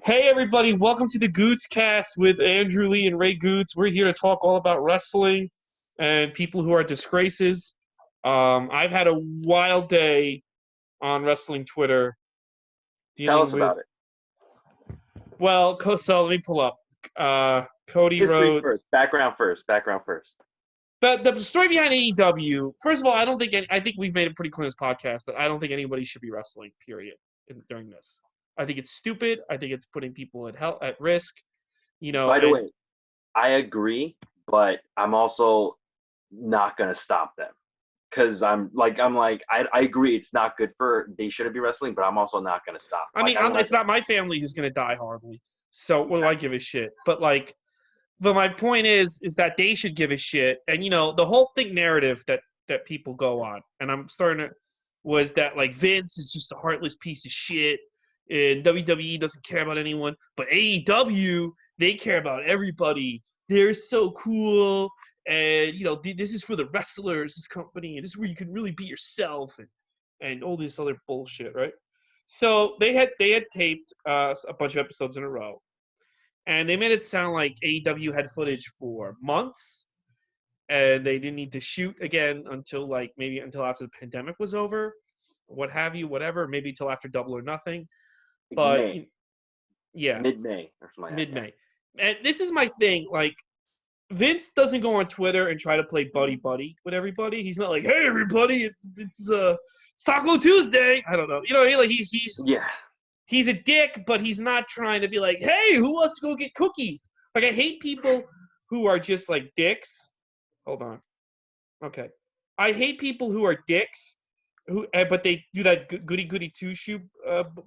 Hey everybody, welcome to the Gootz cast with Andrew Lee and Ray Gootz. We're here to talk all about wrestling and people who are disgraces. I've had a wild day on wrestling Twitter Tell dealing us with, about it. well, so let me pull up. Cody History Rhodes. first. Background first. But the story behind AEW, first of all, I think we've made it pretty clear in this podcast that I don't think anybody should be wrestling, period, during this. I think it's stupid. I think it's putting people at risk, By the and way, I agree, but I'm also not gonna stop them because I agree it's not good for they shouldn't be wrestling, but I'm also not gonna stop. I mean, it's not my family who's going to die horribly. So what do I give a shit? But my point is that they should give a shit. And the whole thing narrative that people go on, and I'm starting to, was that Vince is just a heartless piece of shit, and WWE doesn't care about anyone, but AEW, they care about everybody. They're so cool, and this is for the wrestlers, this company, and this is where you can really be yourself, and all this other bullshit, right? So they had taped a bunch of episodes in a row, and they made it sound like AEW had footage for months, and they didn't need to shoot again until maybe until after the pandemic was over, what have you, whatever, maybe until after Double or Nothing. But May, yeah, mid-May or something like mid that. May. And this is my thing. Vince doesn't go on Twitter and try to play buddy with everybody. He's not like, hey everybody, it's Taco Tuesday. I don't know. Yeah. He's a dick, but he's not trying to be like, hey, who wants to go get cookies? I hate people who are just dicks. Hold on. Okay. I hate people who are dicks, but they do that goody two-shoe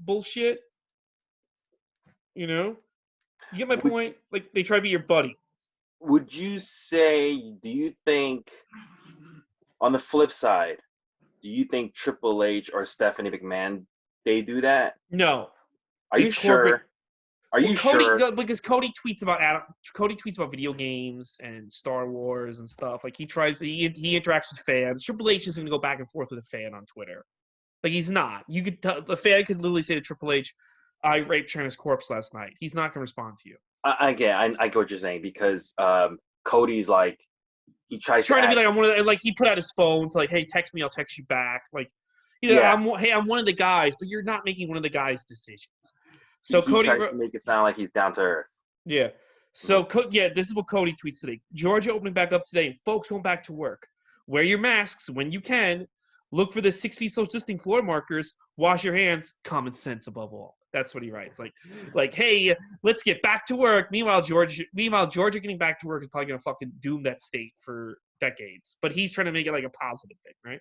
bullshit. You get my point? They try to be your buddy. Would you say? Do you think? On the flip side, do you think Triple H or Stephanie McMahon they do that? No. Are you sure? Are you sure? Because Cody tweets about video games and Star Wars and stuff. He interacts with fans. Triple H isn't going to go back and forth with a fan on Twitter. He's not. You could the fan could literally say to Triple H, "I raped China's corpse last night." He's not going to respond to you. I get what you're saying because Cody's he tries trying to be I'm one of the, he put out his phone to hey, text me, I'll text you back. I'm one of the guys, but you're not making one of the guys' decisions. So Cody tries to make it sound like he's down to earth. Yeah. So this is what Cody tweets today. Georgia opening back up today, and folks going back to work. Wear your masks when you can. Look for the 6 feet social distancing floor markers. Wash your hands. Common sense above all. That's what he writes. Hey, let's get back to work. Meanwhile, Georgia getting back to work is probably gonna fucking doom that state for decades. But he's trying to make it a positive thing, right?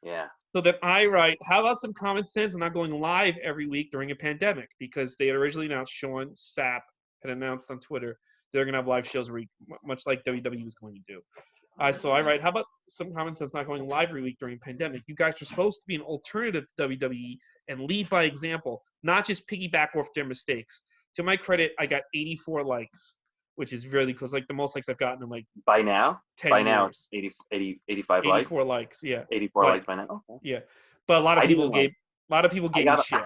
Yeah. So then I write, how about some common sense and not going live every week during a pandemic? Because they had originally announced, Sean Sapp had announced on Twitter, they're going to have live shows every week, much like WWE was going to do. So I write, how about some common sense not going live every week during a pandemic? You guys are supposed to be an alternative to WWE and lead by example, not just piggyback off their mistakes. To my credit, I got 84 likes, which is really cool. It's the most likes I've gotten in by now? 10 by years. now, it's 85 likes? 84 likes, yeah. 84 likes by now? Okay. Yeah. But a lot of people gave me shit.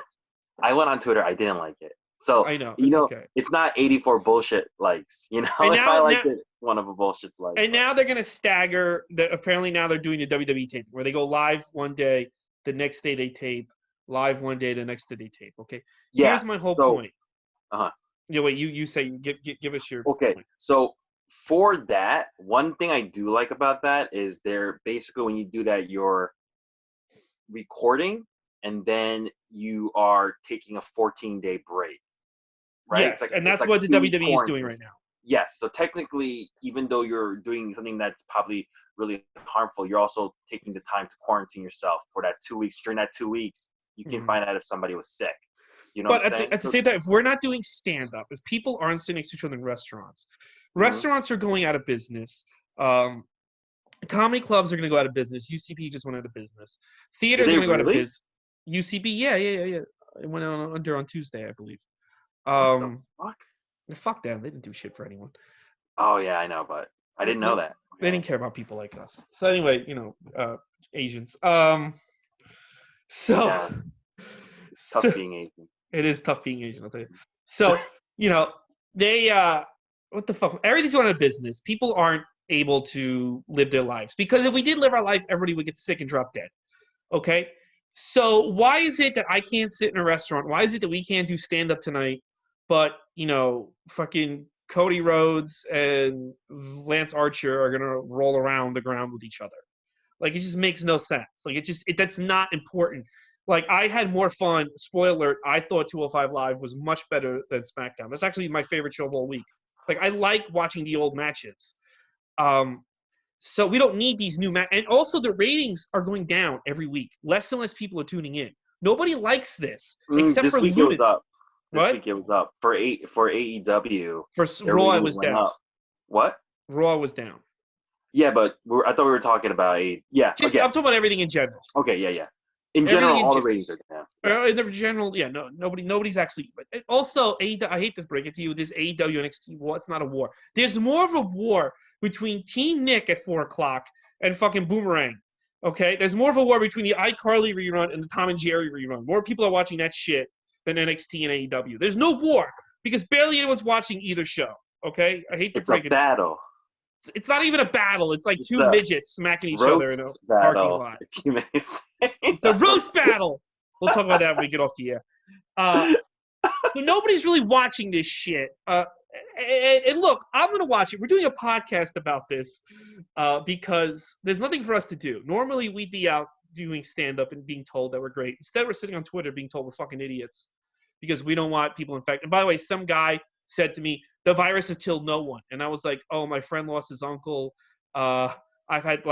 I went on Twitter. I didn't like it. So I know. Okay. It's not 84 bullshit likes. If I liked it, one of the bullshit's likes. And now they're gonna stagger. Apparently now they're doing the WWE tape where they go live one day, the next day they tape, live one day, the next day they tape. Okay. Yeah. Here's my whole point. Yeah. Wait. You say give us your okay. Point. So for that, one thing I do like about that is they're basically when you do that, you're recording and then you are taking a 14-day break, right? Yes, and that's what the WWE is doing right now. Yes, so technically, even though you're doing something that's probably really harmful, you're also taking the time to quarantine yourself for that 2 weeks. During that 2 weeks, you can find out if somebody was sick. But at the same time, if we're not doing stand-up, if people aren't sitting next to each other in restaurants, restaurants are going out of business. Comedy clubs are going to go out of business. UCB just went out of business. Theaters are going to go out of business. UCB, yeah. It went under on Tuesday, I believe. What the fuck? Fuck them. They didn't do shit for anyone. Oh, yeah, I know, but I didn't know that. They didn't care about people like us. So anyway, Asians. Tough being Asian. It is tough being Asian, I'll tell you. So, you know, they what the fuck? Everything's going out of business. People aren't able to live their lives because if we did live our life, everybody would get sick and drop dead. Okay? So, why is it that I can't sit in a restaurant? Why is it that we can't do stand up tonight, but, fucking Cody Rhodes and Lance Archer are going to roll around the ground with each other? Like, it just makes no sense. Like, that's not important. Like, I had more fun. Spoiler alert, I thought 205 Live was much better than SmackDown. That's actually my favorite show of all week. Like, I like watching the old matches. So we don't need these new matches. And also, the ratings are going down every week. Less and less people are tuning in. Nobody likes this, except this for week it was lunatics. up. This What? week it was up. For AEW. For Raw, it was down. Up. What? Raw was down. Yeah, but I thought we were talking about yeah. I'm talking about everything in general. Okay, yeah. In general, all the ratings are down. Yeah. In the general, yeah, nobody's actually. Also, AEW, I hate to break it to you, this AEW NXT war, it's not a war. There's more of a war between Team Nick at 4 o'clock and fucking Boomerang. Okay, there's more of a war between the iCarly rerun and the Tom and Jerry rerun. More people are watching that shit than NXT and AEW. There's no war because barely anyone's watching either show. Okay, I hate to break it. It's a battle. It's not even a battle. It's like two midgets smacking each other in a parking lot. If you may say. It's a roast battle. We'll talk about that when we get off the air. So nobody's really watching this shit. And look, I'm going to watch it. We're doing a podcast about this because there's nothing for us to do. Normally, we'd be out doing stand-up and being told that we're great. Instead, we're sitting on Twitter being told we're fucking idiots because we don't want people infected. And by the way, some guy said to me, the virus has killed no one. And I was like, oh, my friend lost his uncle. I've had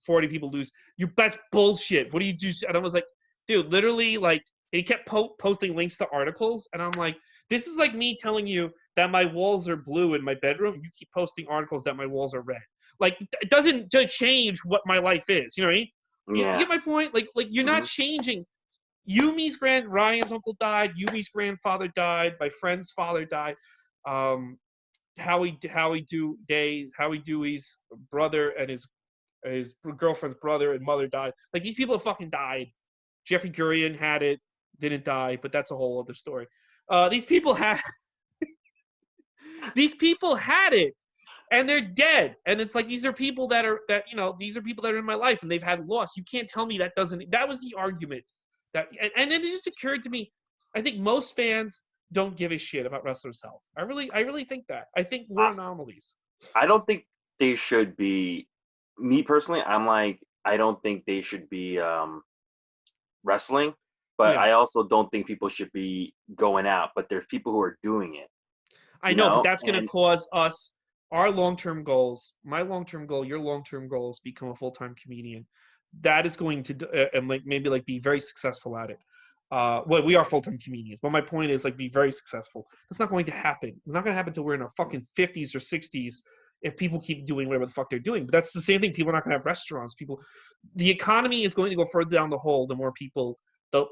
40 people lose. That's bullshit. What do you do? And I was like, dude, literally, like, he kept posting links to articles. And I'm like, this is like me telling you that my walls are blue in my bedroom. You keep posting articles that my walls are red. Like, it doesn't change what my life is. You know what I mean? Yeah. You get my point? Like you're not changing. Ryan's uncle died. Yumi's grandfather died. My friend's father died. Howie Dewey's brother and his girlfriend's brother and mother died. Like, these people have fucking died. Jeffrey Gurian had it, didn't die, but that's a whole other story. These people had it, and they're dead. And it's like, these are people that are in my life, and they've had loss. You can't tell me that doesn't. That was the argument. And then it just occurred to me, I think most fans don't give a shit about wrestlers' health. I really think that. I think we're anomalies. I don't think they should be. Me personally, I'm like, I don't think they should be wrestling, but I also don't think people should be going out. But there's people who are doing it. I know, but that's going to cause us our long-term goals. My long-term goal, your long-term goal is become a full-time comedian. That is going to be very successful at it. We are full-time comedians, but my point is, like, be very successful. That's not going to happen. It's not going to happen until we're in our fucking 50s or 60s if people keep doing whatever the fuck they're doing. But that's the same thing. People are not going to have restaurants. The economy is going to go further down the hole the more people, the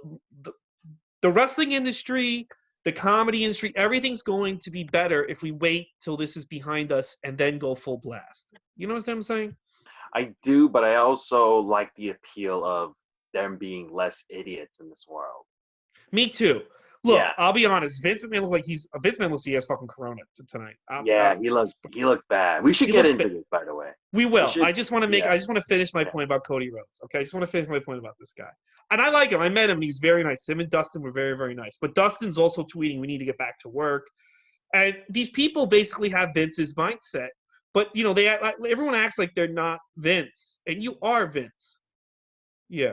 wrestling industry, the comedy industry, everything's going to be better if we wait till this is behind us and then go full blast. You know what I'm saying? I do, but I also like the appeal of them being less idiots in this world. Me too. Look, I'll be honest. Vince McMahon looks like he has fucking corona tonight. He looked bad. We should get into this, by the way. We will. I just want to finish my point about Cody Rhodes. Okay, I just want to finish my point about this guy. And I like him. I met him. He's very nice. Him and Dustin were very, very nice. But Dustin's also tweeting, we need to get back to work. And these people basically have Vince's mindset. But, everyone acts like they're not Vince. And you are Vince. Yeah.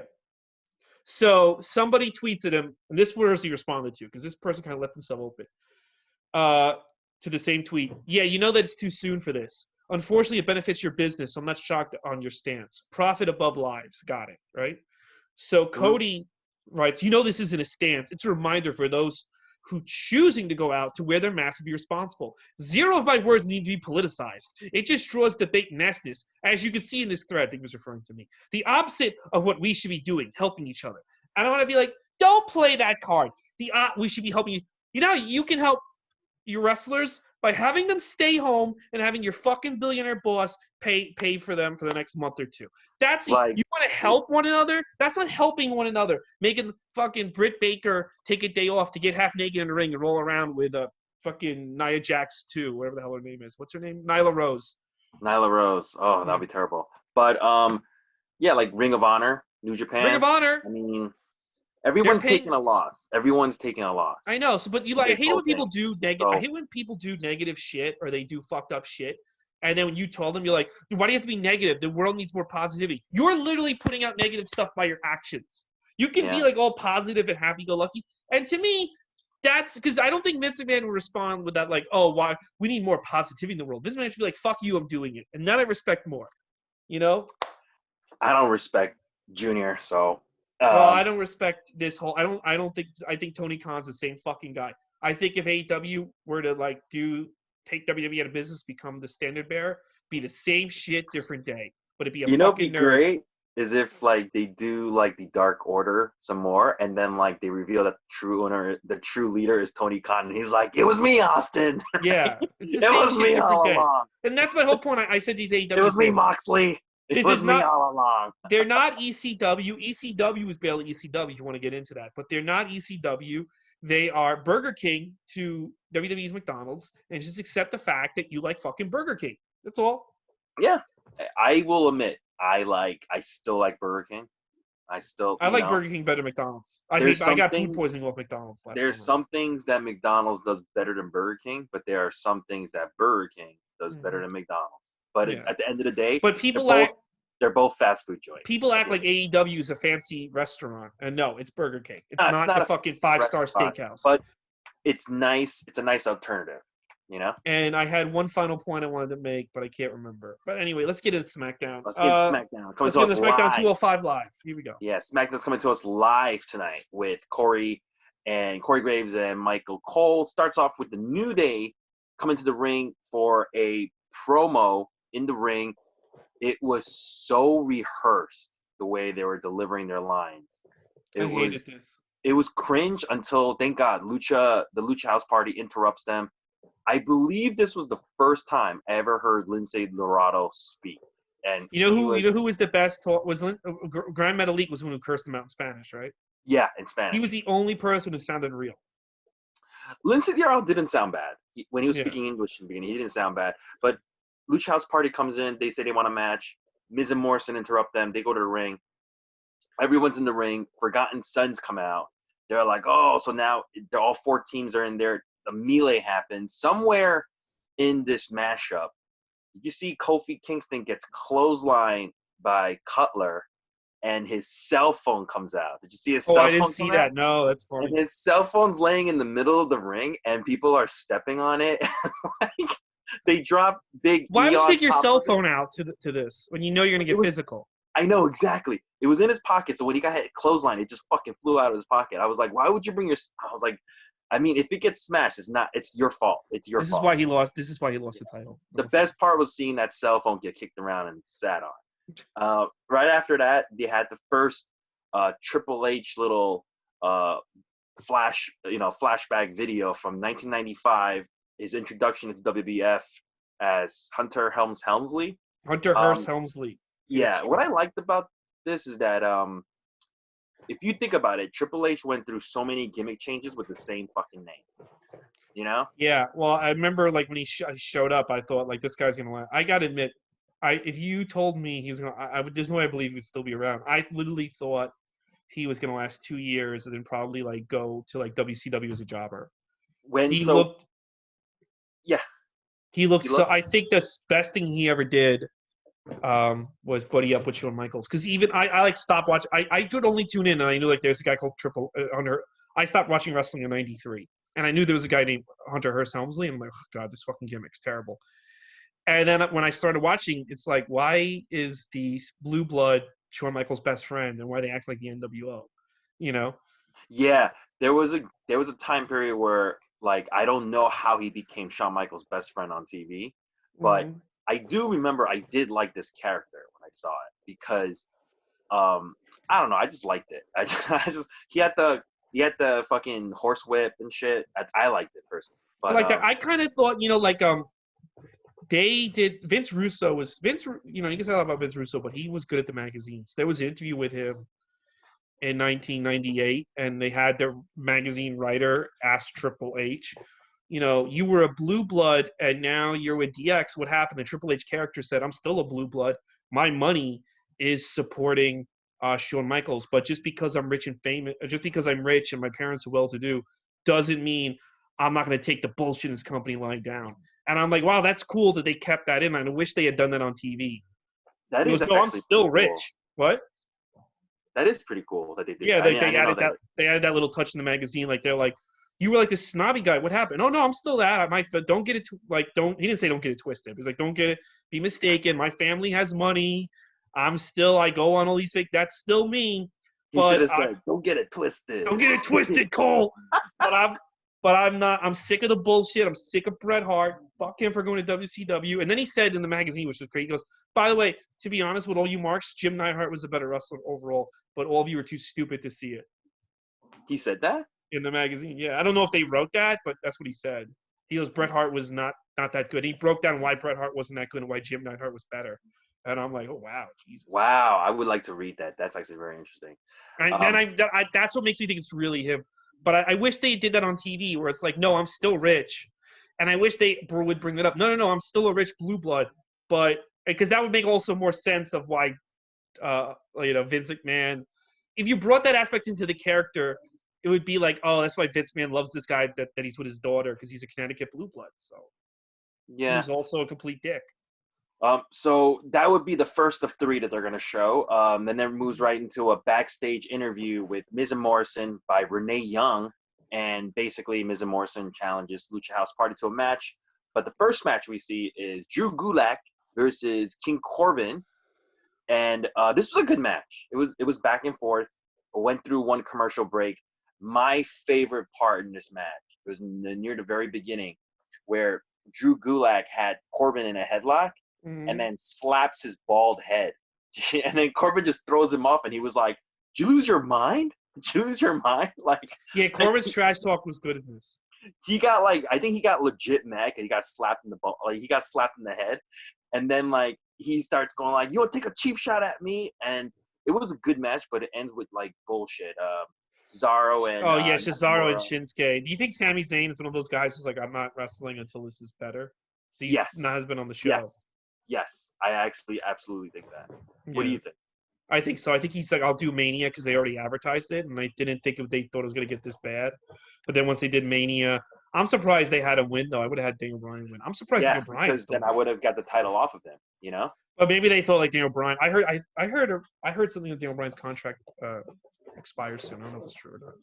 So somebody tweets at him, and this was he responded to, because this person kind of left himself open, to the same tweet. Yeah, you know that it's too soon for this. Unfortunately, it benefits your business, so I'm not shocked on your stance. Profit above lives. Got it, right? So Cody writes, this isn't a stance. It's a reminder for those who choosing to go out to wear their mask and be responsible. Zero of my words need to be politicized. It just draws debate and nastiness, as you can see in this thread that he was referring to me. The opposite of what we should be doing, helping each other. I don't want to be like, don't play that card. We should be helping you. You know, you can help your wrestlers by having them stay home and having your fucking billionaire boss pay for them for the next month or two. That's like, you want to help one another? That's not helping one another. Making fucking Britt Baker take a day off to get half naked in the ring and roll around with fucking Nia Jax 2, whatever the hell her name is. What's her name? Nyla Rose. Nyla Rose. Oh, that'd be terrible. But yeah, like Ring of Honor, New Japan. Ring of Honor. I mean, everyone's taking a loss. Everyone's taking a loss. I know. So, but I hate when people do negative. So, I hate when people do negative shit or they do fucked up shit. And then when you told them, you're like, why do you have to be negative? The world needs more positivity. You're literally putting out negative stuff by your actions. You can be like all positive and happy-go-lucky. And to me, that's because I don't think Vince McMahon would respond with that, like, oh, why we need more positivity in the world. Vince McMahon should be like, fuck you, I'm doing it. And that I respect more. You know? I don't respect Junior, so. Well, I don't respect this whole. I think Tony Khan's the same fucking guy. I think if AEW were to like take WWE out of business, become the standard bearer, be the same shit, different day. But it'd be a fucking nerd. Great is if like they do like the Dark Order some more, and then like they reveal that the true leader is Tony Khan, and he's like, "It was me, Austin." Yeah, it was me all along. And that's my whole point. I said these AEW. It was me, Moxley. It was me all along. They're not ECW. ECW is barely ECW. If you want to get into that, but they're not ECW. They are Burger King to WWE's McDonald's, and just accept the fact that you like fucking Burger King. That's all. Yeah, I will admit, I still like Burger King. I like Burger King better than McDonald's. I got food poisoning off McDonald's. There's some things that McDonald's does better than Burger King, but there are some things that Burger King does better than McDonald's. But at the end of the day, they're both fast food joints. People act like AEW is a fancy restaurant, and no, it's Burger King. It's not the fucking 5-star steakhouse. But it's nice. It's a nice alternative, you know. And I had one final point I wanted to make, but I can't remember. But anyway, let's get into SmackDown. Let's get SmackDown. Let's get into SmackDown 205 Live. Here we go. Yeah, SmackDown's coming to us live tonight with Corey Graves and Michael Cole. Starts off with the New Day coming to the ring for a promo in the ring. It was so rehearsed the way they were delivering their lines. I hated this. It was cringe until, thank God, the Lucha House Party interrupts them. I believe this was the first time I ever heard Lince Dorado speak. And you know who was the best? Grand Metalik was the one who cursed him out in Spanish, right? Yeah, in Spanish. He was the only person who sounded real. Lince Dorado didn't sound bad when he was speaking English in the beginning. He didn't sound bad, but Lucha House Party comes in. They say they want a match. Miz and Morrison interrupt them. They go to the ring. Everyone's in the ring. Forgotten Sons come out. They're like, oh, so now all 4 teams are in there. The melee happens. Somewhere in this mashup, did you see Kofi Kingston gets clotheslined by Cutler, and his cell phone comes out? Did you see his cell phone? I didn't see that. No, that's funny. And his cell phone's laying in the middle of the ring, and people are stepping on it. Like, they drop big. Why would you take your cell phone out to this when you know you're gonna get physical? I know exactly. It was in his pocket, so when he got hit clothesline, it just fucking flew out of his pocket. I was like, why would you bring your? I was like, I mean, if it gets smashed, it's your fault. It's your fault. This is why he lost. This is why he lost the title. The best part was seeing that cell phone get kicked around and sat on. Right after that, they had the first Triple H little flashback video from 1995. His introduction to WBF as Hunter Helmsley. Hunter Hearst Helmsley. Yeah, what I liked about this is that if you think about it, Triple H went through so many gimmick changes with the same fucking name. You know? Yeah. Well, I remember like when he showed up, I thought like this guy's gonna win. I gotta admit, if you told me he was gonna, there's no way I believe he'd still be around. I literally thought he was gonna last 2 years and then probably like go to like WCW as a jobber. He looked so. I think the best thing he ever did was buddy up with Shawn Michaels. Because even I like stopped watching. I could only tune in, and I knew like there's a guy called Triple Hunter. I stopped watching wrestling in '93, and I knew there was a guy named Hunter Hearst Helmsley. And I'm like, oh, God, this fucking gimmick's terrible. And then when I started watching, it's like, why is the Blue Blood Shawn Michaels' best friend, and why they act like the NWO? You know? Yeah, there was a time period where. Like, I don't know how he became Shawn Michaels' best friend on TV, but I do remember I did like this character when I saw it because, I don't know, I just liked it. He had the fucking horse whip and shit. I liked it personally. But like that, I kind of thought, they did. Vince Russo was you can say a lot about Vince Russo, but he was good at the magazines. There was an interview with him in 1998, and they had their magazine writer ask Triple H, you were a blue blood and now you're with DX. What happened? The Triple H character said, I'm still a blue blood. My money is supporting Shawn Michaels. But just because I'm rich and famous, just because I'm rich and my parents are well-to-do, doesn't mean I'm not going to take the bullshit in this company lying down. And I'm like, wow, that's cool that they kept that in. I wish they had done that on TV. That He is goes, no, I'm actually still pretty cool. rich. What? That is pretty cool that they did. Yeah, that. they added that. They added that little touch in the magazine. Like they're like, you were like this snobby guy. What happened? Oh no, I'm still that. Don't get it. Don't. He didn't say don't get it twisted. He's like, don't get it. Be mistaken. My family has money. I go on all these fake. That's still me. He should have said, don't get it twisted. Don't get it twisted, Cole. But I'm not. I'm sick of the bullshit. I'm sick of Bret Hart. Fuck him for going to WCW. And then he said in the magazine, which was great, he goes, by the way, to be honest with all you marks, Jim Neidhart was a better wrestler overall, but all of you were too stupid to see it. He said that? In the magazine, yeah. I don't know if they wrote that, but that's what he said. He goes, Bret Hart was not that good. He broke down why Bret Hart wasn't that good and why Jim Neidhart was better. And I'm like, oh, wow, Jesus. Wow, I would like to read that. That's actually very interesting. That's what makes me think it's really him. But I wish they did that on TV where it's like, no, I'm still rich. And I wish they would bring it up. No, I'm still a rich blue blood. But because that would make also more sense of why, Vince McMahon. If you brought that aspect into the character, it would be like, oh, that's why Vince McMahon loves this guy that he's with his daughter because he's a Connecticut blue blood. So yeah, he's also a complete dick. So that would be the first of 3 that they're going to show. Then that moves right into a backstage interview with Miz and Morrison by Renee Young. And basically, Miz and Morrison challenges Lucha House Party to a match. But the first match we see is Drew Gulak versus King Corbin. And this was a good match. It was back and forth. It went through one commercial break. My favorite part in this match was near the very beginning where Drew Gulak had Corbin in a headlock. Mm-hmm. And then slaps his bald head. And then Corbin just throws him off, and he was like, did you lose your mind? Did you lose your mind? Like, yeah, Corbin's trash talk was good in this. He got I think he got legit mad, and he got slapped in he got slapped in the head. And then he starts going like, you want to take a cheap shot at me? And it was a good match, but it ends with bullshit. Cesaro and Cesaro and Shinsuke. Do you think Sami Zayn is one of those guys who's like, I'm not wrestling until this is better? So he has been on the show. Yes, I actually absolutely think that. What do you think? I think so. I think he's like, I'll do Mania because they already advertised it, and I didn't think they thought it was going to get this bad. But then once they did Mania, I'm surprised they had him win, though. I would have had Daniel Bryan win. I'm surprised Daniel Bryan. Because then I would have got the title off of him, But maybe they thought Daniel Bryan. I heard something that Daniel Bryan's contract expires soon. I don't know if it's true or not.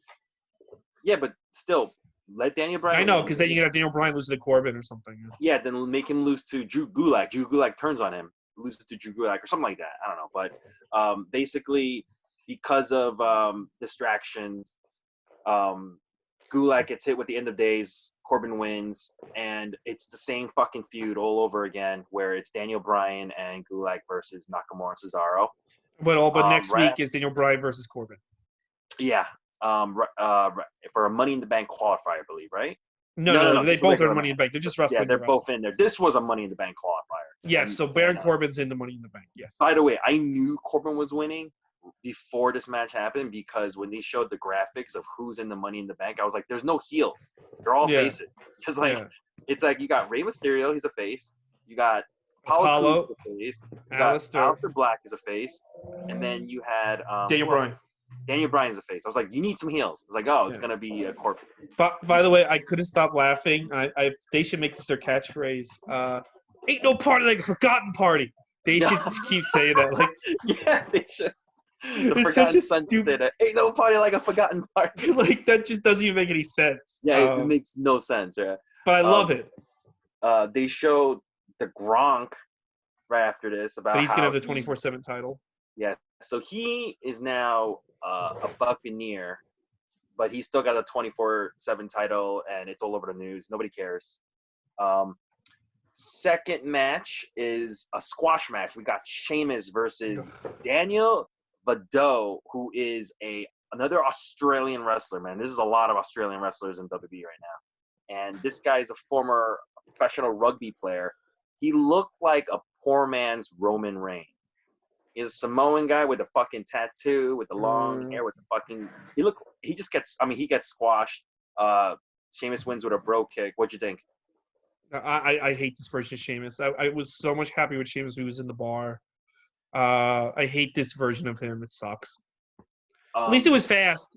Yeah, but still. Let Daniel Bryan. I know, because then you have Daniel Bryan lose to Corbin or something. Yeah, then make him lose to Drew Gulak. Drew Gulak turns on him, loses to Drew Gulak or something like that. I don't know, but basically because of distractions, Gulak gets hit with the end of days. Corbin wins, and it's the same fucking feud all over again, where it's Daniel Bryan and Gulak versus Nakamura and Cesaro. But next week is Daniel Bryan versus Corbin. Yeah. For a Money in the Bank qualifier, I believe, right? No, they both are Money in the Bank. They're just wrestling. Yeah, they're both in there. This was a Money in the Bank qualifier. Yes, so Baron Corbin's in the Money in the Bank, yes. By the way, I knew Corbin was winning before this match happened because when they showed the graphics of who's in the Money in the Bank, I was like, there's no heels. They're all faces. Because, it's like you got Rey Mysterio, he's a face. You got Apollo is a face. You got Aleister Black is a face. And then you had Daniel Bryan. Daniel Bryan's a face. I was like, you need some heels. I was like, oh, it's going to be Corbin. But by the way, I couldn't stop laughing. They should make this their catchphrase. Ain't no party like a forgotten party. They should keep saying that. Yeah, they should. The Forgotten Son did it. Ain't no party like a forgotten party. That just doesn't even make any sense. Yeah, it makes no sense. Yeah. But I love it. They showed the Gronk right after this about he's going to have the 24/7 title. Yeah. So he is now a Buccaneer, but he's still got a 24/7 title, and it's all over the news. Nobody cares. Second match is a squash match. We got Sheamus versus Daniel Vado, who is another Australian wrestler, man. This is a lot of Australian wrestlers in WWE right now. And this guy is a former professional rugby player. He looked like a poor man's Roman Reigns. He's a Samoan guy with a fucking tattoo, with the long hair, with the fucking. He gets squashed. Sheamus wins with a bro kick. What'd you think? I hate this version of Sheamus. I was so much happy with Sheamus when he was in the bar. I hate this version of him. It sucks. At least it was fast.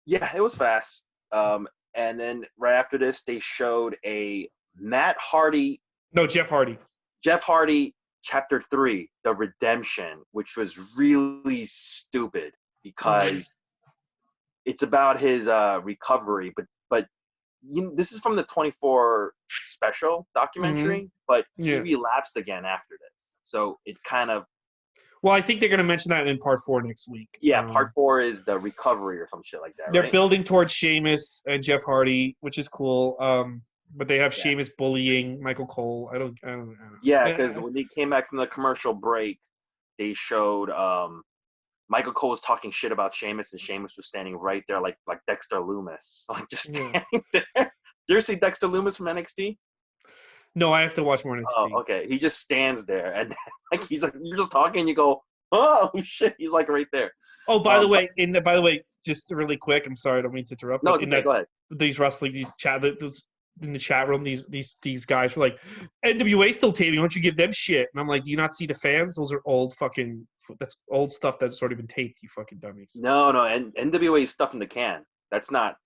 Yeah, it was fast. And then right after this, they showed a Matt Hardy. No, Jeff Hardy. Jeff Hardy, Chapter 3, The Redemption, which was really stupid because it's about his recovery. But this is from the 24 special documentary, but he relapsed again after this. So it kind of. Well, I think they're going to mention that in part 4 next week. Yeah, part 4 is the recovery or some shit like that. They're building towards Sheamus and Jeff Hardy, which is cool. But they have Sheamus bullying Michael Cole. I don't know. Yeah, because when they came back from the commercial break, they showed Michael Cole was talking shit about Sheamus, and Sheamus was standing right there like Dexter Lumis, like just standing there. Did you ever see Dexter Lumis from NXT? No, I have to watch more NXT. Oh, okay. He just stands there, and like he's like, you're just talking, and you go, oh shit, he's like right there. Oh, by the way, just really quick, I'm sorry, I don't mean to interrupt. No, go ahead. These in the chat room, these guys were like, NWA still taping, why don't you give them shit? And I'm like, do you not see the fans? Those are that's old stuff that's already been taped, you fucking dummies. No, and NWA is stuff in the can. That's not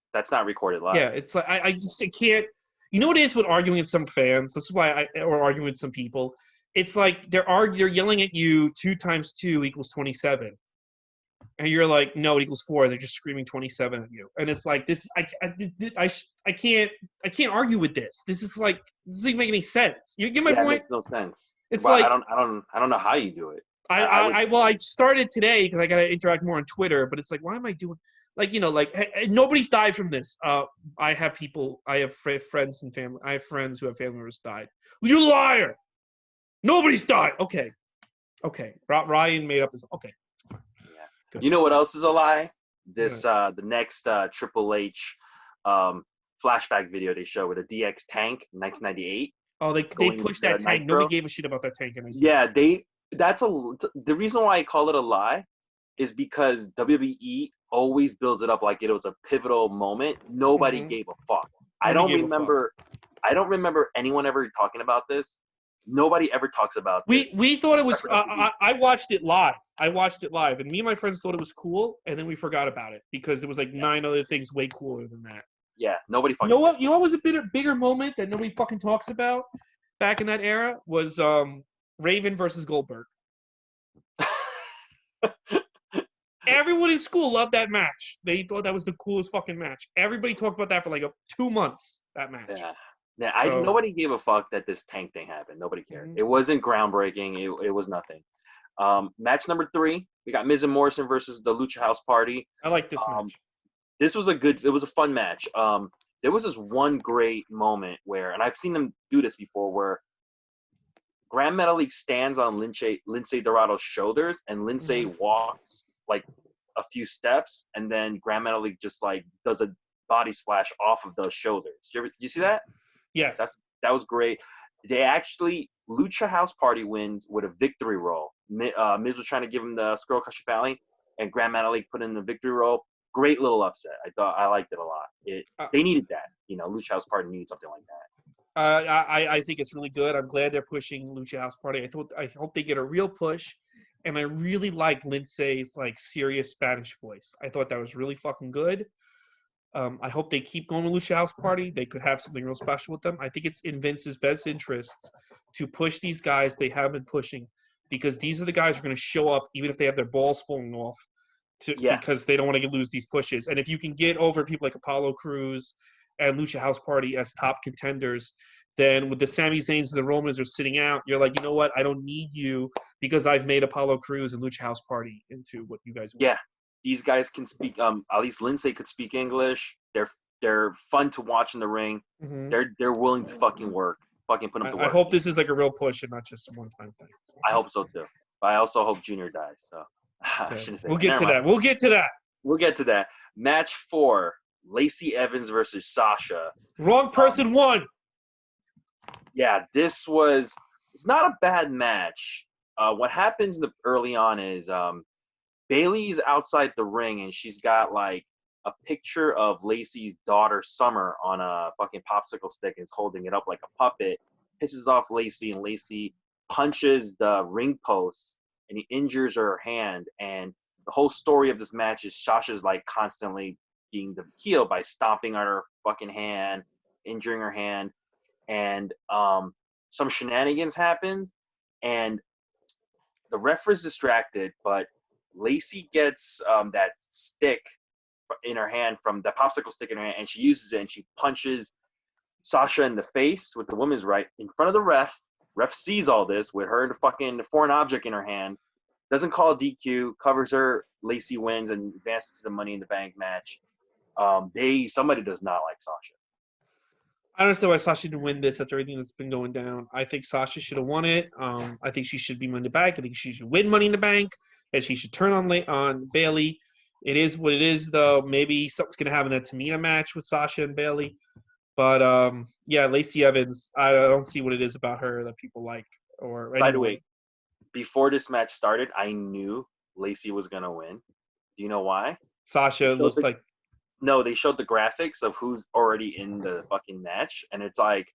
recorded live. Yeah, it's like I can't. You know what it is with arguing with some fans? This is why or arguing with some people. It's like they're yelling at you 2 times 2 equals 27. And you're like, no, it equals 4. They're just screaming 27 at you. And it's like this. I can't argue with this. This doesn't make any sense. You get my point? It makes no sense. It's like I don't know how you do it. I started today because I got to interact more on Twitter. But it's like, why am I doing? Like, hey, nobody's died from this. I have friends and family. I have friends who have family members died. You liar! Nobody's died. Okay. Ryan made up his. Okay. Yeah. You know what else is a lie? This the next Triple H flashback video they show with a DX tank, 1998. Oh, they pushed that tank. Nitro. Nobody gave a shit about that tank. The reason why I call it a lie is because WWE always builds it up like it was a pivotal moment. Nobody gave a fuck. I don't remember anyone ever talking about this. Nobody ever talks about this. We thought it was. I watched it live. And me and my friends thought it was cool, and then we forgot about it because there was like 9 other things way cooler than that. Yeah, nobody fucking. You know what was a bigger moment that nobody fucking talks about back in that era was Raven versus Goldberg. Everyone in school loved that match. They thought that was the coolest fucking match. Everybody talked about that for like 2 months. That match. Yeah. Nobody gave a fuck that this tank thing happened. Nobody cared. It wasn't groundbreaking. It was nothing. Match number 3, we got Miz and Morrison versus the Lucha House Party. I like this match. It was a fun match. There was this one great moment where, and I've seen them do this before, where Grand Metalik stands on Lindsay Dorado's shoulders, and Lindsay walks like a few steps, and then Grand Metalik just like does a body splash off of those shoulders. Did you see that? Yes. That was great. They actually, Lucha House Party wins with a victory roll. Miz was trying to give him the Skrull Crusher Valley, and Grand Metalik put in the victory roll. Great little upset. I liked it a lot. They needed that. Lucha House Party needed something like that. I think it's really good. I'm glad they're pushing Lucha House Party. I hope they get a real push. And I really like Lindsay's like serious Spanish voice. I thought that was really fucking good. I hope they keep going with Lucha House Party. They could have something real special with them. I think it's in Vince's best interests to push these guys they have been pushing, because these are the guys who are going to show up even if they have their balls falling off, because they don't want to lose these pushes. And if you can get over people like Apollo Crews and Lucha House Party as top contenders, then with the Sami Zayns and the Romans are sitting out, you're like, you know what? I don't need you because I've made Apollo Crews and Lucha House Party into what you guys want. Yeah, these guys can speak. At least Lindsay could speak English. They're fun to watch in the ring. Mm-hmm. They're willing to fucking work. Fucking put them to work. I hope this is like a real push and not just a one-time thing. I hope so too. But I also hope Junior dies. So okay. I shouldn't say We'll get to that. Match 4: Lacey Evans versus Sasha. Wrong person won. Yeah, it's not a bad match. What happens early on is Bayley's outside the ring, and she's got like a picture of Lacey's daughter Summer on a fucking popsicle stick and is holding it up like a puppet. Pisses off Lacey, and Lacey punches the ring post and he injures her hand. And the whole story of this match is Sasha's like constantly being the heel by stomping on her fucking hand, injuring her hand, and some shenanigans happens, and the ref is distracted, but Lacey gets that stick in her hand, from the popsicle stick in her hand, and she uses it and she punches Sasha in the face with the women's right in front of the ref. Ref sees all this with her the fucking foreign object in her hand, doesn't call a DQ, covers her. Lacey wins and advances to the Money in the Bank match. Somebody does not like Sasha. I don't understand why Sasha didn't win this after everything that's been going down. I think Sasha should have won it. I think she should be Money in the Bank. I think she should win Money in the Bank, and she should turn on Bayley. It is what it is, though. Maybe something's going to happen in that Tamina match with Sasha and Bayley. But, yeah, Lacey Evans, I don't see what it is about her that people like. By the way, before this match started, I knew Lacey was going to win. Do you know why? Sasha looked like... No, they showed the graphics of who's already in the fucking match, and it's like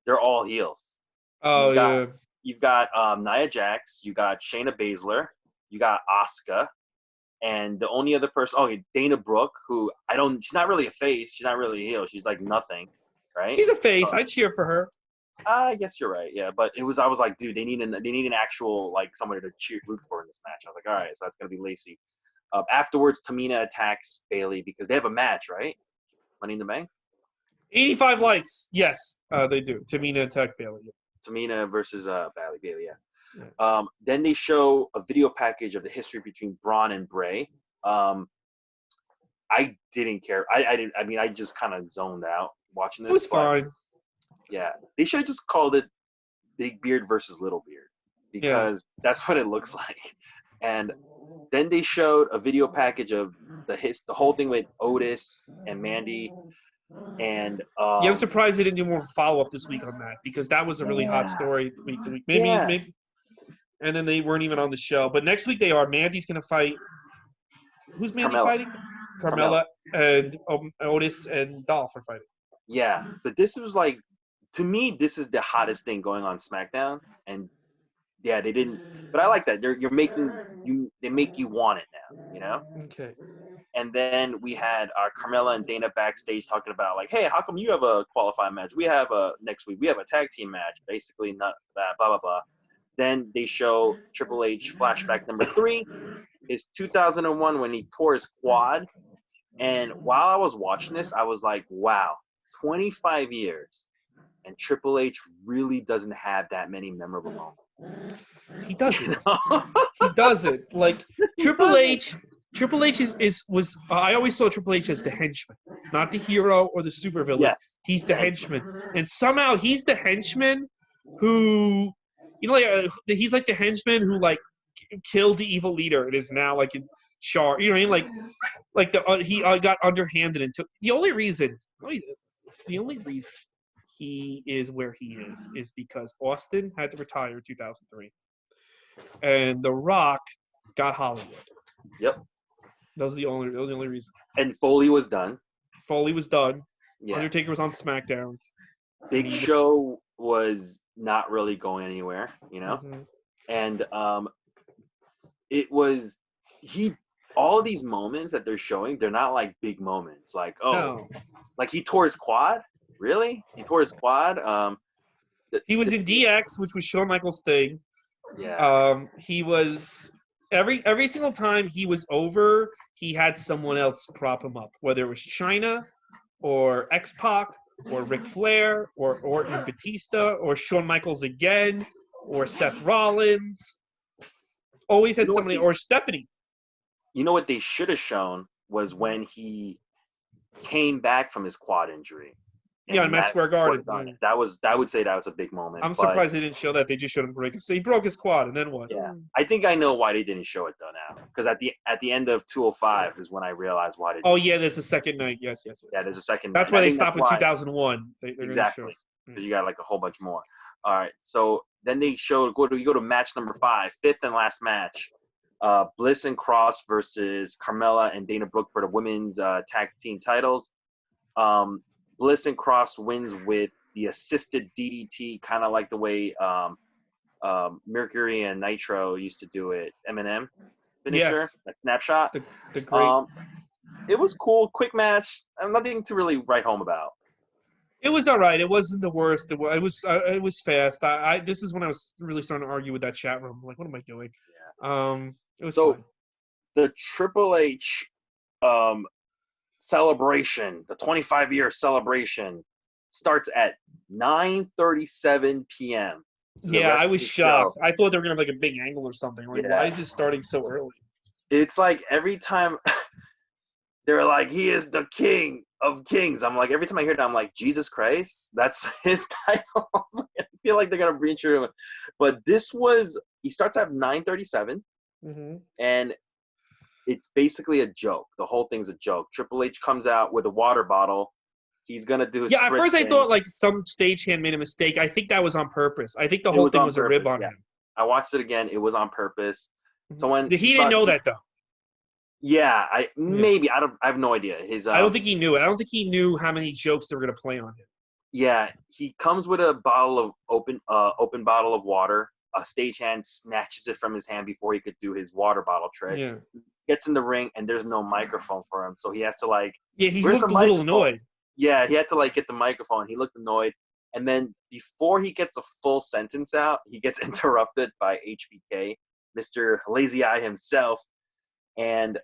they're all heels. Oh, You've got Nia Jax, you got Shayna Baszler, you got Asuka, and the only other person, Dana Brooke, who she's not really a face, she's not really a heel, she's like nothing, right? She's a face. I'd cheer for her. I guess you're right, yeah. But I was like, dude, they need an actual like somebody to root for in this match. I was like, all right, so that's gonna be Lacey. Afterwards, Tamina attacks Bayley because they have a match, right? Money in the Bank? 85 likes. Yes, they do. Tamina attacked Bayley. Tamina versus Bayley, yeah. Then they show a video package of the history between Braun and Bray. I didn't care. I just kind of zoned out watching this. It was fine. Yeah. They should have just called it Big Beard versus Little Beard because that's what it looks like. And then they showed a video package of the whole thing with Otis and Mandy. And I'm surprised they didn't do more follow-up this week on that because that was a really hot story week to week. Maybe. And then they weren't even on the show. But next week they are. Mandy's going to fight. Who's Mandy fighting? Carmella. And Otis and Dolph are fighting. Yeah, but this was like, to me, this is the hottest thing going on SmackDown. And yeah, they didn't. But I like that. They make you want it now, you know? Okay. And then we had Carmella and Dana backstage talking about like, hey, how come you have a qualifying match? We have next week. We have a tag team match. Basically, not that. Blah blah blah. Then they show Triple H flashback number 3 is 2001 when he tore his quad. And while I was watching this, I was like, wow, 25 years, and Triple H really doesn't have that many memorable moments. He doesn't. He doesn't. Like Triple H was. I always saw Triple H as the henchman, not the hero or the supervillain. Yes, he's the henchman, and somehow he's the henchman who, he's like the henchman who like killed the evil leader and is now like in charge. You know what I mean? Like he got underhanded and took. The only reason he is where he is because Austin had to retire in 2003. And The Rock got Hollywood. Yep. That was the only reason. And Foley was done. Yeah. Undertaker was on SmackDown. Big Show was not really going anywhere, you know? Mm-hmm. And it was all of these moments that they're showing, they're not like big moments. Like, like he tore his quad? Really? He tore his quad? He was in DX, which was Shawn Michaels' thing. Yeah. He was every single time he was over, he had someone else prop him up, whether it was Chyna or X-Pac or Ric Flair or Orton and Batista or Shawn Michaels again or Seth Rollins. Always had somebody, or Stephanie. You know what they should have shown was when he came back from his quad injury. Yeah, in Madison Square Garden. I would say that was a big moment. I'm surprised they didn't show that. They just showed him break. So he broke his quad, and then what? Yeah, I think I know why they didn't show it though now. Because at the end of 205 is when I realized why they. Oh yeah, there's a second night. Yes. Yeah, there's a second. That's why they stopped with 2001. Exactly, because you got like a whole bunch more. All right, so then they showed you go to match number 5, fifth and last match. Bliss and Cross versus Carmella and Dana Brooke for the women's tag team titles. Bliss and Cross wins with the assisted DDT, kind of like the way Mercury and Nitro used to do it. Eminem finisher, Yes. a snapshot. The great. It was cool, quick match. Nothing to really write home about. It was all right. It wasn't the worst. It was fast. This is when I was really starting to argue with that chat room. I'm like, what am I doing? Yeah. It was so fine. The Triple H celebration, the 25-year celebration, starts at 9:37 p.m. Yeah, I was shocked. I thought they were gonna have like a big angle or something. Like, Yeah. why is it starting so early? It's like every time they're like, he is the king of kings. I'm like, every time I hear that, I'm like, Jesus Christ, that's his title. I feel like they're gonna reintroduce him. But he starts at 9:37, and it's basically a joke. The whole thing's a joke. Triple H comes out with a water bottle. He's gonna do his at first I thought like some stagehand made a mistake. I think that was on purpose. I think the whole thing was a rib on him. I watched it again. It was on purpose. He didn't know that though. Yeah, I have no idea. I don't think he knew it. I don't think he knew how many jokes they were gonna play on him. Yeah, he comes with a bottle of open bottle of water. A stagehand snatches it from his hand before he could do his water bottle trick. Yeah. Gets in the ring and there's no microphone for him, so he has to like. Yeah, he looked a little annoyed. Yeah, he had to like get the microphone. He looked annoyed, and then before he gets a full sentence out, he gets interrupted by HBK, Mr. Lazy Eye himself, and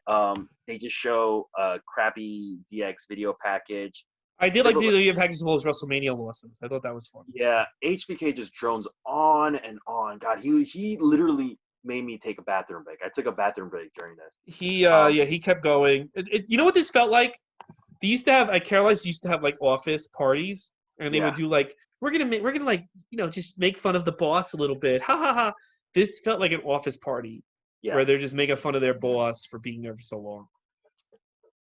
they just show a crappy DX video package. I did like the video package of all his WrestleMania losses. I thought that was fun. Yeah, HBK just drones on and on. God, he literally made me take a bathroom break. I took a bathroom break during this. He kept going. You know what this felt like? They used to have Caroline's used to have like office parties, and they would do like we're gonna like just make fun of the boss a little bit. Ha ha ha. This felt like an office party where they're just making fun of their boss for being there for so long.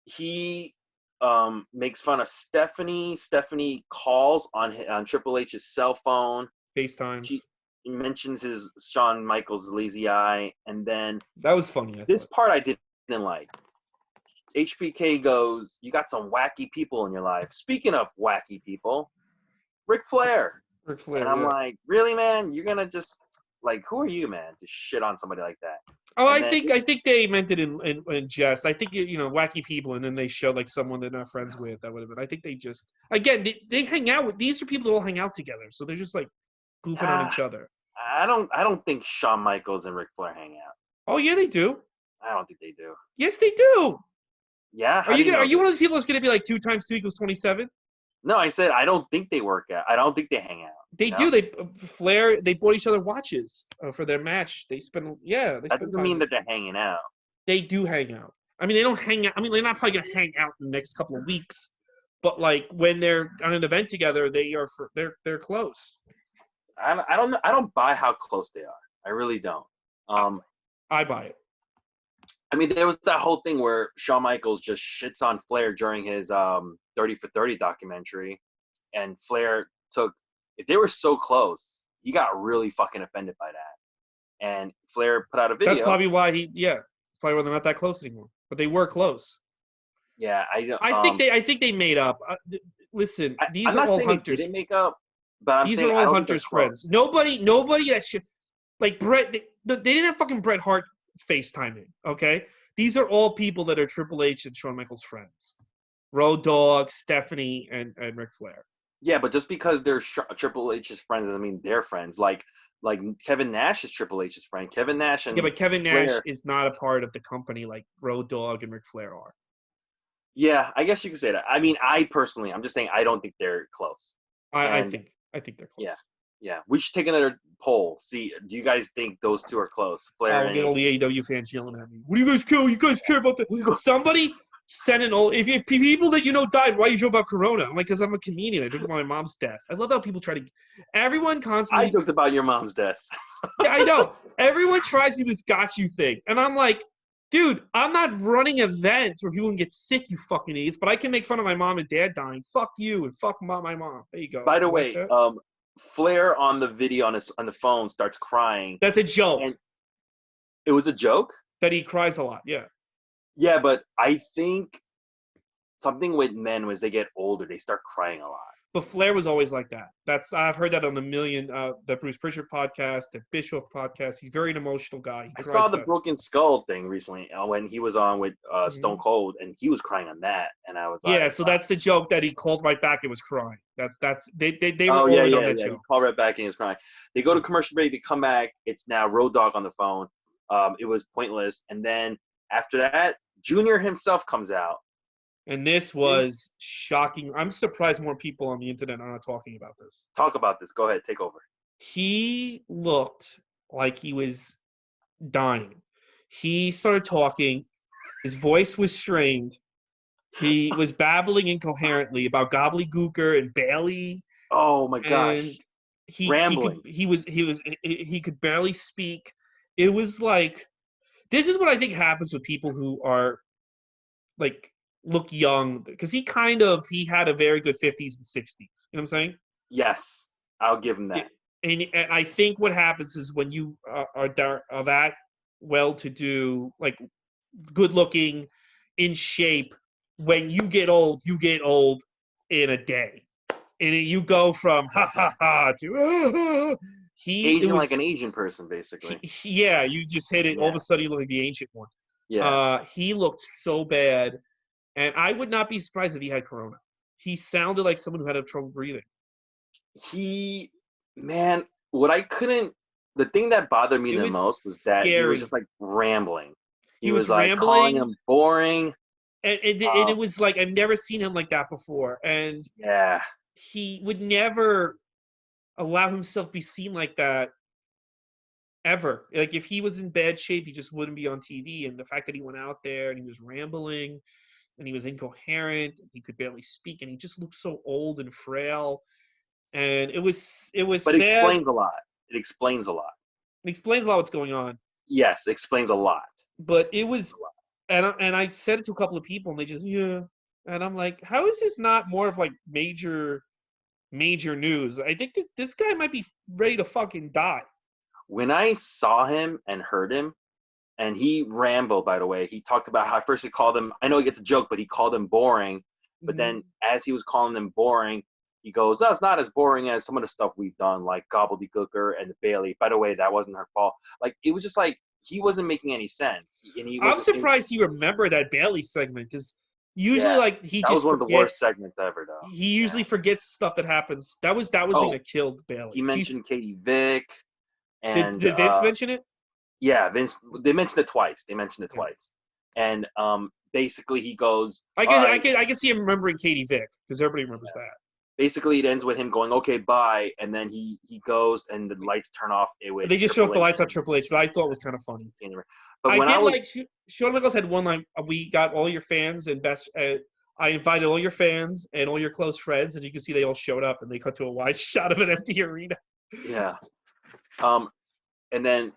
He makes fun of Stephanie. Stephanie calls on Triple H's cell phone. FaceTime. He mentions his Shawn Michaels lazy eye, and then that was funny. This part I didn't like. HBK goes, "You got some wacky people in your life." Speaking of wacky people, Ric Flair. And I'm like, really, man? You're gonna just like, who are you, man, to shit on somebody like that? Oh, I think they meant it in jest. I think wacky people, and then they showed like someone they're not friends with. That would have been. I think they just they hang out with these are people that all hang out together, so they're just like goofing on each other. I don't think Shawn Michaels and Ric Flair hang out. Oh yeah, they do. I don't think they do. Yes, they do. Yeah. Are you one of those people that's gonna be like 2 times 2 equals 27? No, I said I don't think they work out. I don't think they hang out. They do. They bought each other watches for their match. They spend. That doesn't mean that they're hanging out. They do hang out. I mean, they don't hang out. I mean, they're not probably gonna hang out in the next couple of weeks. But like when they're on an event together, they're close. I don't buy how close they are. I really don't. I buy it. I mean, there was that whole thing where Shawn Michaels just shits on Flair during his 30 for 30 documentary, and Flair took. If they were so close, he got really fucking offended by that. And Flair put out a video. That's probably why probably why they're not that close anymore. But they were close. Yeah, I think they made up. Listen, these are all hunters. They make up, but these are all hunters' friends. Nobody that should like Bret. They didn't have fucking Bret Hart FaceTiming. Okay, these are all people that are Triple H and Shawn Michaels' friends. Road Dogg, Stephanie, and Ric Flair. Yeah, but just because they're Triple H's friends doesn't mean they're friends. Like Kevin Nash is Triple H's friend. Kevin Nash and but Kevin Nash is not a part of the company like Road Dogg and Ric Flair are. Yeah, I guess you could say that. I mean, I'm just saying I don't think they're close. I think they're close. Yeah. We should take another poll. See, do you guys think those two are close? Flair and get all the AEW fans yelling at me. What do you guys care? You guys care about that? Somebody send an old. If people that died, why you joke about Corona? I'm like, because I'm a comedian. I joke about my mom's death. I love how people try to. Everyone constantly. I joked about your mom's death. Yeah, I know. Everyone tries to do this got you thing, and I'm like, dude, I'm not running events where people can get sick, you fucking idiots. But I can make fun of my mom and dad dying. Fuck you and fuck my mom. There you go. By the way, Flair on the video on the phone starts crying. That's a joke. And it was a joke? That he cries a lot. Yeah. Yeah, but I think something with men was they get older, they start crying a lot. But Flair was always like that. I've heard that on a million the Bruce Prichard podcast, the Bischoff podcast. He's very an emotional guy. He I cries saw the bad. Broken Skull thing recently when he was on with Stone Cold, and he was crying on that, and I was like, Yeah, so that's the joke that he called right back and was crying. They were oh all yeah, in yeah, on that yeah. He joke. called right back and he was crying. They go to commercial break, they come back. It's now Road Dogg on the phone. It was pointless, and then after that, Junior himself comes out. And this was shocking. I'm surprised more people on the internet are not talking about this. Talk about this. Go ahead, take over. He looked like he was dying. He started talking. His voice was strained. He was babbling incoherently about gobbledygooker and Bailey. Oh my gosh. And Rambling. he could barely speak. It was like, this is what I think happens with people who are like look young, because he had a very good 50s and 60s. You know what I'm saying? Yes, I'll give him that. And I think what happens is when you are that well-to-do, like good-looking, in shape, when you get old in a day. And you go from ha ha ha to Aging like an Asian person, basically. Yeah, you just hit it. Yeah. All of a sudden, you look like the ancient one. Yeah. He looked so bad, and I would not be surprised if he had corona. He sounded like someone who had trouble breathing. The thing that bothered me the most was that he was just like rambling. He was like rambling, calling him boring. And it was like, I've never seen him like that before. And yeah, he would never allow himself to be seen like that ever. Like, if he was in bad shape, he just wouldn't be on TV. And the fact that he went out there and he was rambling and he was incoherent, and he could barely speak, and he just looked so old and frail. And it was but sad. It explains a lot. It explains a lot. It explains a lot what's going on. Yes, it explains a lot. But it was, and I said it to a couple of people, and they just, yeah. And I'm like, how is this not more of like major news? I think this guy might be ready to fucking die. When I saw him and heard him, and he rambled, by the way, he talked about how first he called him, I know he gets a joke, but he called him boring. But then as he was calling them boring, he goes, oh, it's not as boring as some of the stuff we've done, like Gobbledygooker and Bailey. By the way, that wasn't her fault. Like, it was just like, he wasn't making any sense. I'm surprised you remember that Bailey segment, because usually, like, he that just was one of the worst segments ever, though. He usually forgets stuff that happens. That was thing that killed Bailey. He mentioned Katie Vick. And did Vince mention it? Yeah, Vince. They mentioned it twice. And basically, he goes. I can see him remembering Katie Vick, because everybody remembers that. Basically, it ends with him going, "Okay, bye," and then he goes, and the lights turn off. They just show up the lights on Triple H, but I thought it was kind of funny. But when Shawn Michaels had one line: "We got all your fans and best." I invited all your fans and all your close friends, and you can see they all showed up, and they cut to a wide shot of an empty arena. Yeah. And then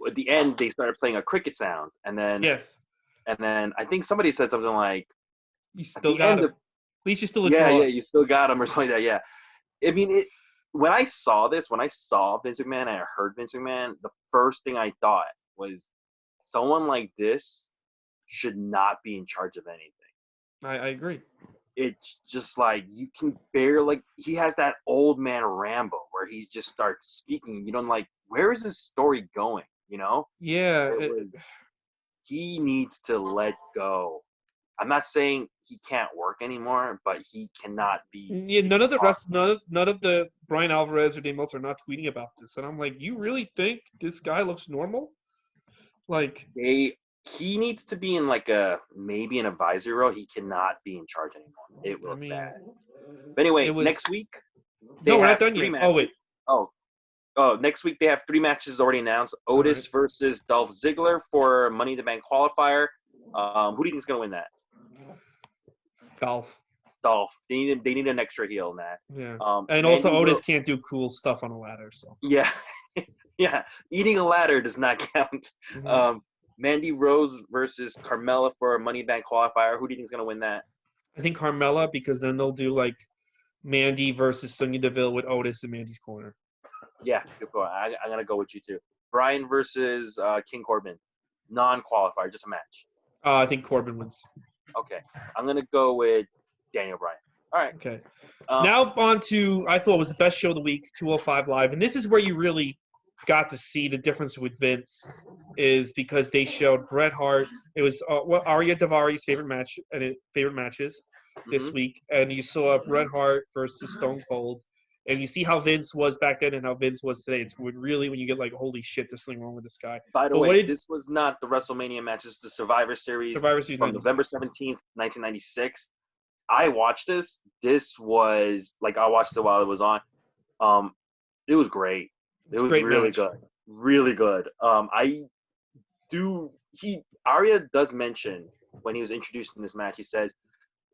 at the end, they started playing a cricket sound, and then and then I think somebody said something like, "You still got him. At least you still a draw." Yeah, you still got him, or something like that. Yeah. I mean, when I saw Vince McMahon and I heard Vince McMahon, the first thing I thought was, someone like this should not be in charge of anything. I agree. It's just like, you can barely, he has that old man ramble where he just starts speaking. You don't like, where is this story going? You know? Yeah. He needs to let go. I'm not saying he can't work anymore, but he cannot be. Yeah, none of the Brian Alvarez or Dave Meltzer are not tweeting about this, and I'm like, you really think this guy looks normal? Like, he needs to be in maybe an advisory role. He cannot be in charge anymore. It will be bad. But anyway, next week. No, we're not done yet. Oh wait. Oh, next week they have 3 matches already announced. Otis versus Dolph Ziggler for Money in the Bank qualifier. Who do you think is going to win that? Dolph. They need an extra heel in that. Yeah. And also Otis can't do cool stuff on a ladder. So. Yeah. Yeah. Eating a ladder does not count. Mm-hmm. Mandy Rose versus Carmella for a Money in the Bank qualifier. Who do you think is going to win that? I think Carmella, because then they'll do like Mandy versus Sonya Deville with Otis in Mandy's corner. Yeah, good point. I'm going to go with you too. Bryan versus King Corbin. Non-qualifier, just a match. I think Corbin wins. Okay. I'm going to go with Daniel Bryan. All right. Okay. Now on to, I thought was the best show of the week, 205 Live. And this is where you really got to see the difference with Vince, is because they showed Bret Hart. It was Arya Davari's favorite matches this week. And you saw Bret Hart versus Stone Cold. And you see how Vince was back then and how Vince was today. It's really when you get like, holy shit, there's something wrong with this guy. By the way, this was not the WrestleMania match. This is the Survivor Series from 96. November 17th, 1996. I watched this. This was, like, I watched it while it was on. It was great. It was really good. Really good. Arya does mention when he was introduced in this match, he says,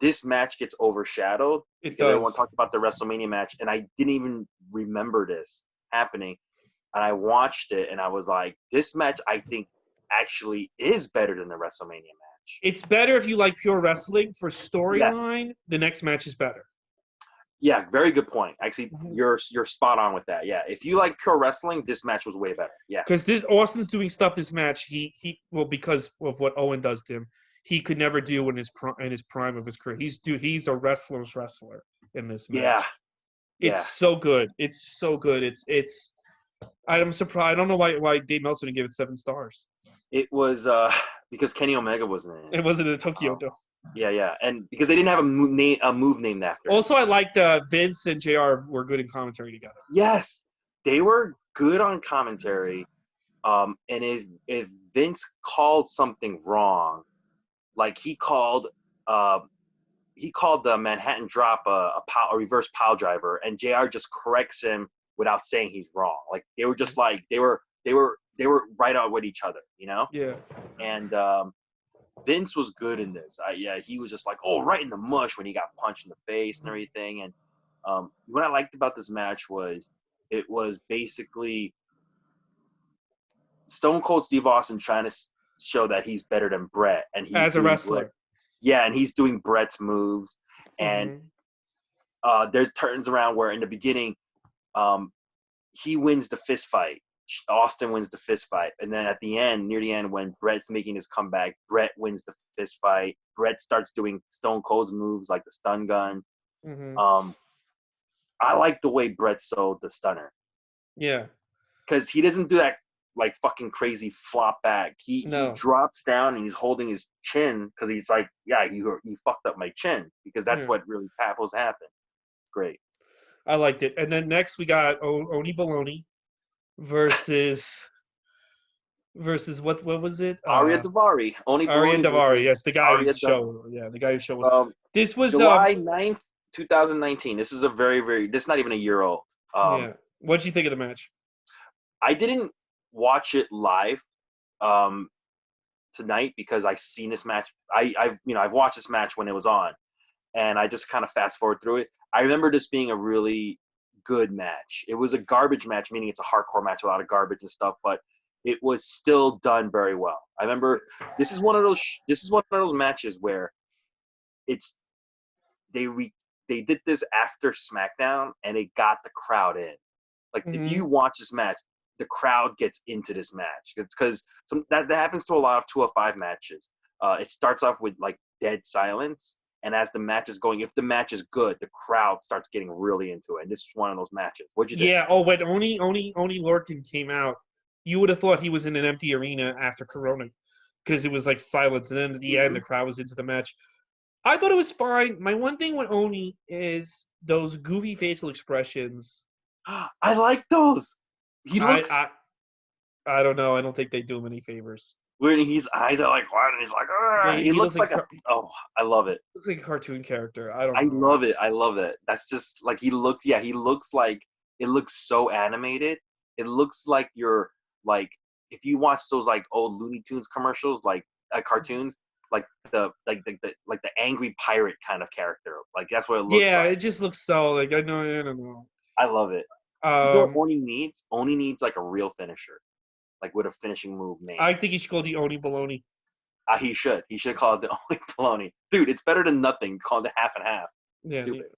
this match gets overshadowed because everyone talked about the WrestleMania match, and I didn't even remember this happening. And I watched it, and I was like, this match, I think, actually is better than the WrestleMania match. It's better if you like pure wrestling. For storyline, the next match is better. Yeah, very good point. Actually, you're spot on with that. Yeah, if you like pure wrestling, this match was way better. Yeah, because Austin's doing stuff this match. Because of what Owen does to him, he could never do in his prime of his career. He's a wrestler's wrestler in this match. Yeah, it's so good. It's so good. It's. I'm surprised. I don't know why Dave Meltzer didn't give it 7 stars. It was because Kenny Omega wasn't in it. It wasn't a Tokyo Dome. Yeah, and because they didn't have a move named after. Also, I liked Vince and JR were good in commentary together. Yes, they were good on commentary. And if Vince called something wrong, like he called the Manhattan Drop a reverse pile driver, and JR just corrects him without saying he's wrong. Like they were just like they were right on with each other, you know? Yeah. And Vince was good in this. He was just like, oh, right in the mush when he got punched in the face and everything. And what I liked about this match was it was basically Stone Cold Steve Austin trying to show that he's better than Bret, and he's as a wrestler. And he's doing Bret's moves, and there turns around where in the beginning, he wins the fist fight. Austin wins the fist fight, and then at the end, near the end, when Bret's making his comeback, Bret wins the fist fight. Bret starts doing Stone Cold's moves like the stun gun. I like the way Bret sold the stunner. Yeah, because he doesn't do that like fucking crazy flop back. He drops down and he's holding his chin because he's like, yeah, you fucked up my chin, because that's what really supposed to happen. It's great. I liked it. And then next we got Oni Baloney versus what was it? Arya Davari. Arya Davari, yes, the guy whose show. Yeah, the guy whose show was. This was July 9th, 2019. This is a this is not even a year old. What did you think of the match? I didn't watch it live tonight because I've seen this match. I've watched this match when it was on, and I just kind of fast forward through it. I remember this being a really good match. It was a garbage match, meaning it's a hardcore match, a lot of garbage and stuff, but it was still done very well. I remember this is one of those matches where they did this after SmackDown and it got the crowd in. Like if you watch this match, the crowd gets into this match. It's because that happens to a lot of 205 matches. It starts off with like dead silence, and as the match is going, if the match is good, the crowd starts getting really into it. And this is one of those matches. What'd you think? Yeah. Oh, when Oni Lorcan came out, you would have thought he was in an empty arena after Corona, because it was like silence, and then at the end, the crowd was into the match. I thought it was fine. My one thing with Oni is those goofy facial expressions. I like those. He looks. I don't know. I don't think they do him any favors. When his eyes are like wide and he's like, he looks like I love it. Looks like a cartoon character. I love it. I love it. That's just like he looks like, it looks so animated. It looks like you're like, if you watch those like old Looney Tunes commercials, like cartoons, like the angry pirate kind of character. Like that's what it looks like. Yeah, it just looks so like I don't know. I love it. You know what Oni needs? Oni needs like a real finisher, like with a finishing move name. I think he should call it the Oni Baloney. He should. He should call it the Oni Baloney. Dude, it's better than nothing. Call it half and half. It's stupid.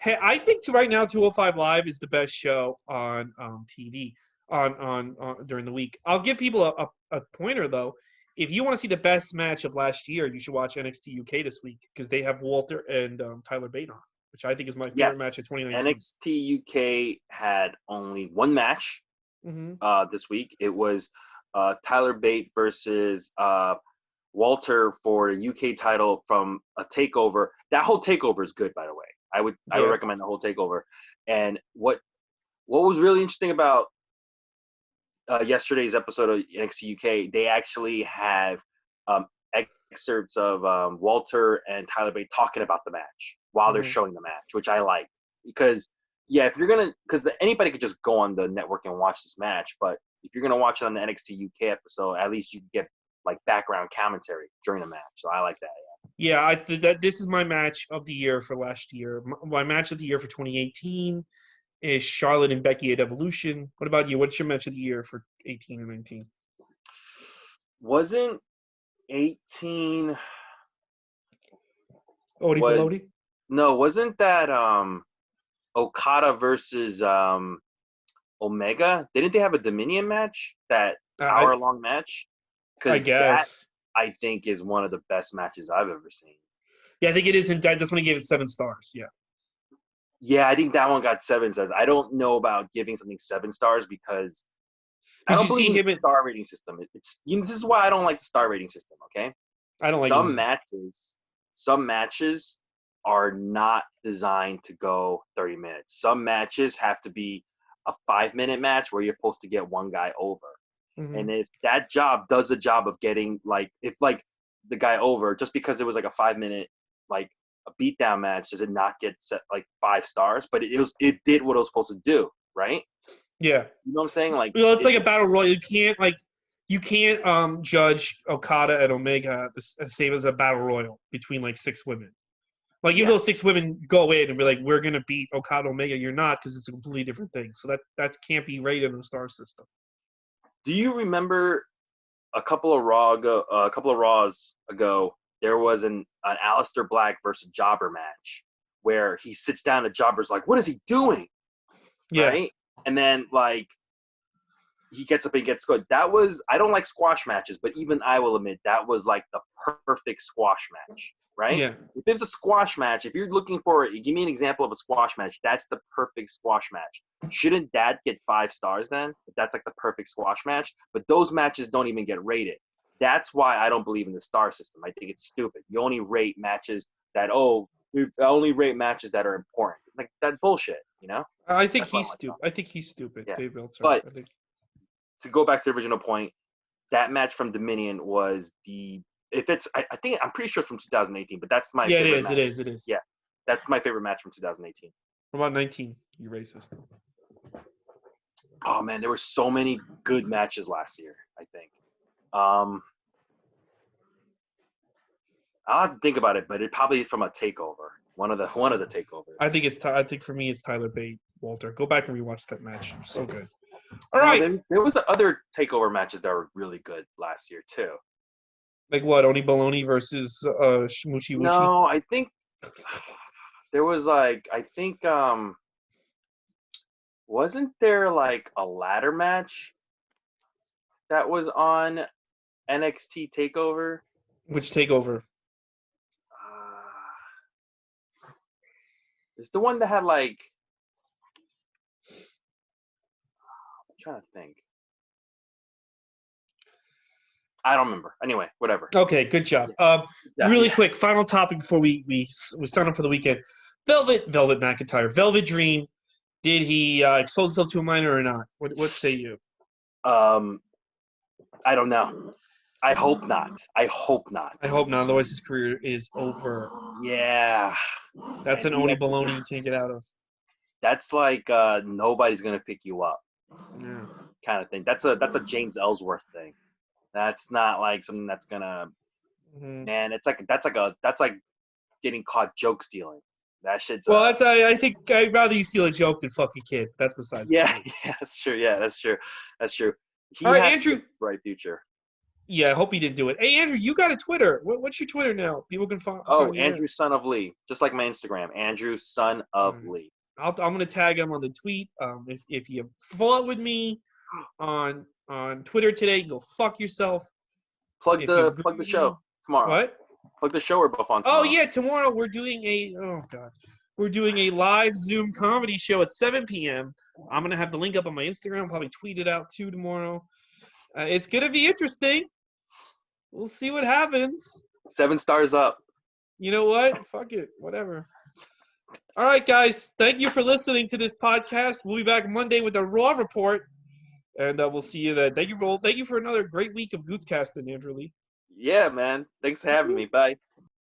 Hey, I think right now 205 Live is the best show on TV. on during the week. I'll give people a pointer though. If you want to see the best match of last year, you should watch NXT UK this week because they have Walter and Tyler Bate on, which I think is my favorite match of 2019. NXT UK had only one match this week. It was Tyler Bate versus Walter for a UK title from a takeover. That whole takeover is good, by the way. I would recommend the whole takeover. And what was really interesting about yesterday's episode of NXT UK, they actually have excerpts of Walter and Tyler Bate talking about the match while they're showing the match, which I liked. Because, if you're going to – because anybody could just go on the network and watch this match, but if you're going to watch it on the NXT UK episode, at least you get, like, background commentary during the match. So I like that, Yeah, this is my match of the year for last year. My match of the year for 2018 is Charlotte and Becky at Evolution. What about you? What's your match of the year for 18 and 19? Wasn't 18 Odie Peloti? No, wasn't that Okada versus Omega? Didn't they have a Dominion match? That hour-long match? I guess. That, I think, is one of the best matches I've ever seen. Yeah, I think it is. And that's when he gave it 7 stars. Yeah. Yeah, I think that one got 7 stars. I don't know about giving something 7 stars because I don't believe in the star rating system. This is why I don't like the star rating system. Okay. I don't like some matches are not designed to go 30 minutes. Some matches have to be a 5-minute match where you're supposed to get one guy over. And if that job does the job of getting the guy over, just because it was like a 5-minute, like a beatdown match, does it not get set like 5 stars? But it did what it was supposed to do, right? Yeah. You know what I'm saying? Like, it's like a battle royal. You can't judge Okada and Omega the same as a battle royal between like 6 women. Like, even though 6 women go in and be like, we're gonna beat Okada Omega, you're not, because it's a completely different thing. So that can't be rated in the star system. Do you remember a couple of Raws ago? There was an Aleister Black versus Jobber match where he sits down and Jobber's like, "What is he doing?" Yeah. Right? And then like he gets up and gets good. That was, I don't like squash matches, but even I will admit that was like the perfect squash match. Right? Yeah. If it's a squash match, if you're looking for, give me an example of a squash match, that's the perfect squash match. Shouldn't that get 5 stars then? If that's like the perfect squash match? But those matches don't even get rated. That's why I don't believe in the star system. I think it's stupid. You only rate matches that, only rate matches that are important. Like, that bullshit, you know? I think he's stupid. I think he's stupid, yeah. Dave Meltzer. But to go back to the original point, that match from Dominion was I'm pretty sure it's from 2018, but that's my favorite match. It is. Yeah, that's my favorite match from 2018. What about 19? You racist. Oh, man, there were so many good matches last year, I think. I'll have to think about it, but it probably is from a takeover. One of the takeovers. I think for me it's Tyler Bate, Walter. Go back and rewatch that match. It was so good. All right. There was the other takeover matches that were really good last year too. Like what? Oni Baloney versus Shmuchi Wuchi? No, I think there was wasn't there like a ladder match that was on NXT TakeOver? Which TakeOver? It's the one that had like, I'm trying to think. I don't remember. Anyway, whatever. Okay, good job. Really quick, final topic before we sign up for the weekend. Velvet McIntyre, Velvet Dream. Did he expose himself to a minor or not? What say you? I don't know. I hope not. Otherwise, his career is over. Yeah. That's an Oni baloney you can't get out of. That's like nobody's gonna pick you up. Yeah. Kind of thing. That's a James Ellsworth thing. That's not like something that's gonna. Man, that's like getting caught joke stealing. That shit's. Well, I think I'd rather you steal a joke than fuck a kid. That's besides. Yeah, that's true. Yeah, that's true. He All right, has Andrew. a bright future. Yeah, I hope he didn't do it. Hey, Andrew, you got a Twitter. What's your Twitter now? People can find. Oh, Andrew Son of Lee, just like my Instagram, Andrew Son of Lee. I'm gonna tag him on the tweet. If you follow with me, on Twitter today. Go fuck yourself. Plug If the you show tomorrow. What? Plug the show we're both on tomorrow. Oh yeah, tomorrow we're doing a live Zoom comedy show at 7 p.m. I'm gonna have the link up on my Instagram. Probably tweet it out too tomorrow. It's gonna be interesting. We'll see what happens. 7 stars up. You know what? Fuck it. Whatever. All right, guys. Thank you for listening to this podcast. We'll be back Monday with a Raw report, and we'll see you then. Thank you for another great week of Gootscasting, Andrew Lee. Yeah, man. Thanks for having me. Bye.